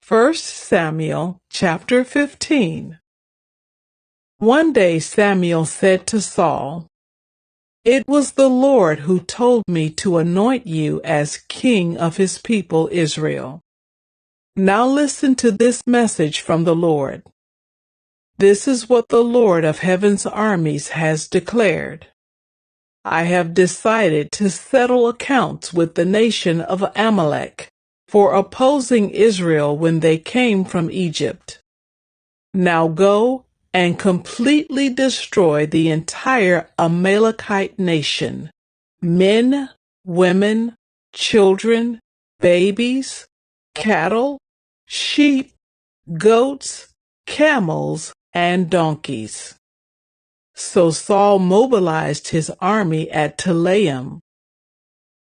First Samuel chapter 15. One day Samuel said to Saul, "It was the Lord who told me to anoint you as king of his people Israel. Now listen to this message from the Lord. This is what the Lord of heaven's armies has declared. I have decided to settle accounts with the nation of Amalek for opposing Israel when they came from Egypt. Now go and completely destroy the entire Amalekite nation, men, women, children, babies, cattle, sheep, goats, camels, and donkeys." So Saul mobilized his army at Telaim.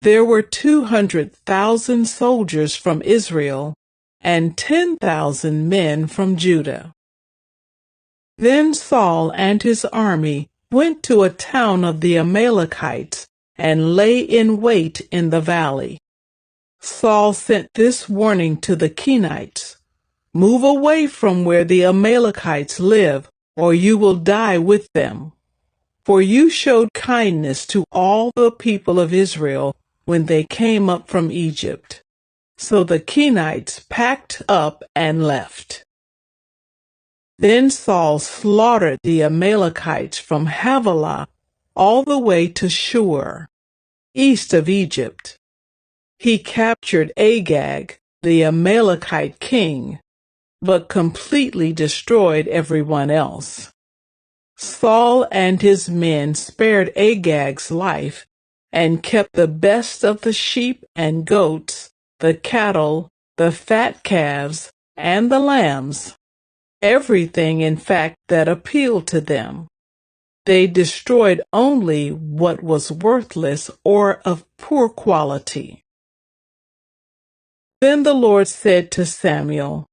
There were 200,000 soldiers from Israel and 10,000 men from Judah. Then Saul and his army went to a town of the Amalekites and lay in wait in the valley. Saul sent this warning to the Kenites: "Move away from where the Amalekites live, or you will die with them. For you showed kindness to all the people of Israel when they came up from Egypt." So the Kenites packed up and left. Then Saul slaughtered the Amalekites from Havilah all the way to Shur, east of Egypt. He captured Agag, the Amalekite king, but completely destroyed everyone else. Saul and his men spared Agag's life and kept the best of the sheep and goats, the cattle, the fat calves, and the lambs, everything in fact that appealed to them. They destroyed only what was worthless or of poor quality. Then the Lord said to Samuel,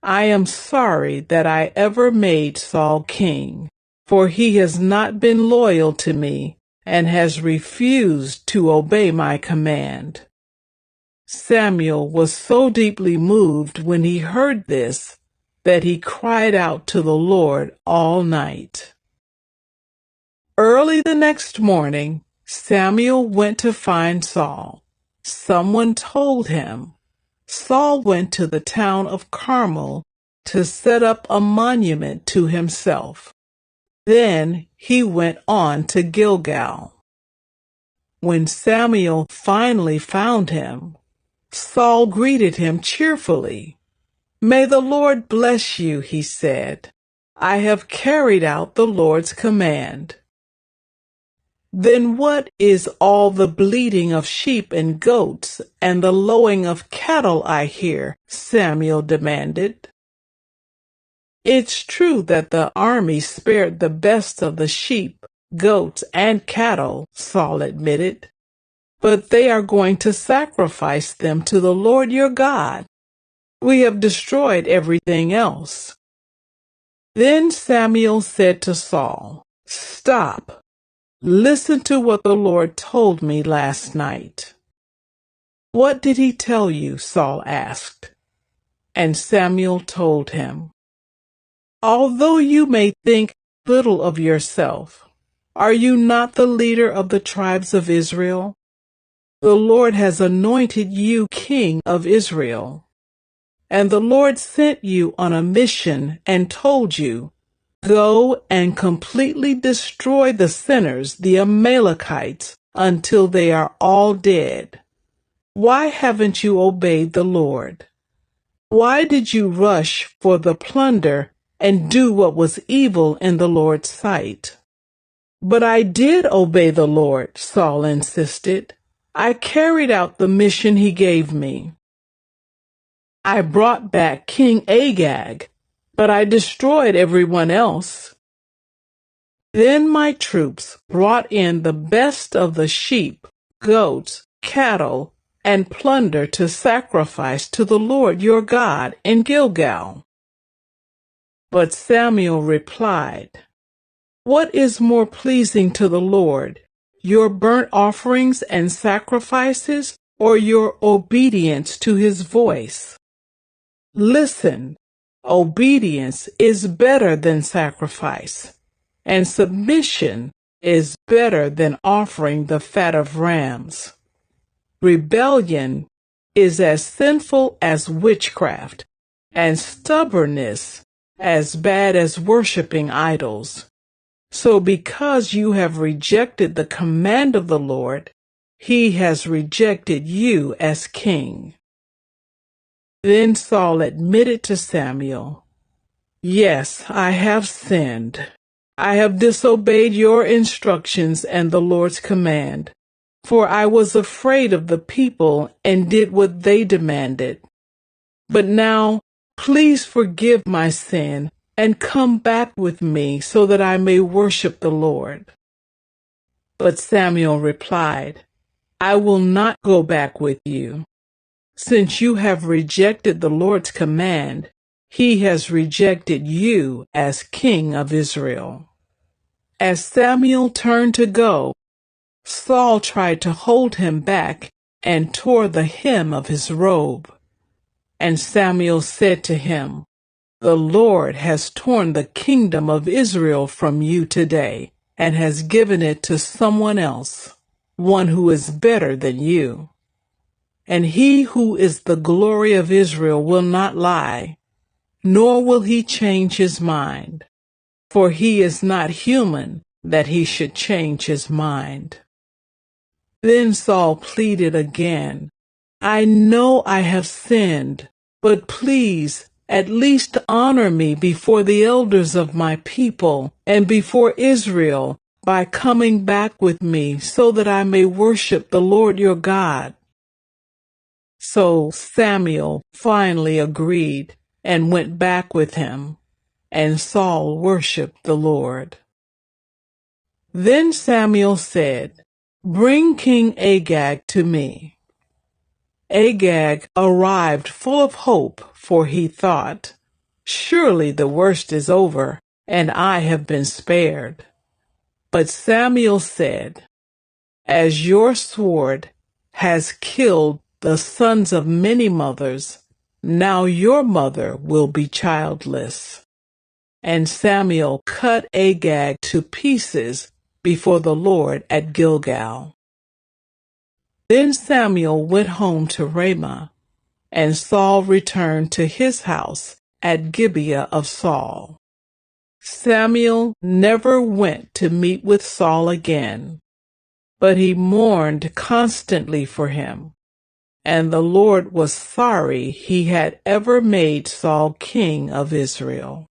"I am sorry that I ever made Saul king, for he has not been loyal to me and has refused to obey my command." Samuel was so deeply moved when he heard this that he cried out to the Lord all night. Early the next morning, Samuel went to find Saul. Someone told him, "Saul went to the town of Carmel to set up a monument to himself. Then he went on to Gilgal." When Samuel finally found him, Saul greeted him cheerfully. "May the Lord bless you," he said. "I have carried out the Lord's command." "Then what is all the bleating of sheep and goats and the lowing of cattle I hear?" Samuel demanded. "It's true that the army spared the best of the sheep, goats, and cattle," Saul admitted, "but they are going to sacrifice them to the Lord your God. We have destroyed everything else." Then Samuel said to Saul, "Stop. Listen to what the Lord told me last night." "What did he tell you?" Saul asked. And Samuel told him, "Although you may think little of yourself, are you not the leader of the tribes of Israel? The Lord has anointed you king of Israel. And the Lord sent you on a mission and told you, 'Go and completely destroy the sinners, the Amalekites, until they are all dead.' Why haven't you obeyed the Lord? Why did you rush for the plunder and do what was evil in the Lord's sight?" "But I did obey the Lord," Saul insisted. "I carried out the mission he gave me. I brought back King Agag, but I destroyed everyone else. Then my troops brought in the best of the sheep, goats, cattle, and plunder to sacrifice to the Lord your God in Gilgal." But Samuel replied, "What is more pleasing to the Lord, your burnt offerings and sacrifices, or your obedience to his voice?" Listen, obedience is better than sacrifice, and submission is better than offering the fat of rams. Rebellion is as sinful as witchcraft, and stubbornness as bad as worshiping idols. So because you have rejected the command of the Lord, he has rejected you as king. Then Saul admitted to Samuel, "Yes, I have sinned. I have disobeyed your instructions and the Lord's command, for I was afraid of the people and did what they demanded. But now, please forgive my sin and come back with me so that I may worship the Lord." But Samuel replied, "I will not go back with you. Since you have rejected the Lord's command, he has rejected you as king of Israel." As Samuel turned to go, Saul tried to hold him back and tore the hem of his robe. And Samuel said to him, "The Lord has torn the kingdom of Israel from you today and has given it to someone else, one who is better than you. And he who is the glory of Israel will not lie, nor will he change his mind, for he is not human that he should change his mind." Then Saul pleaded again, "I know I have sinned, but please at least honor me before the elders of my people and before Israel by coming back with me so that I may worship the Lord your God." So Samuel finally agreed and went back with him, and Saul worshiped the Lord. Then Samuel said, "Bring King Agag to me." Agag arrived full of hope, for he thought, "Surely the worst is over, and I have been spared." But Samuel said, "As your sword has killed the sons of many mothers, now your mother will be childless." And Samuel cut Agag to pieces before the Lord at Gilgal. Then Samuel went home to Ramah, and Saul returned to his house at Gibeah of Saul. Samuel never went to meet with Saul again, but he mourned constantly for him. And the Lord was sorry he had ever made Saul king of Israel.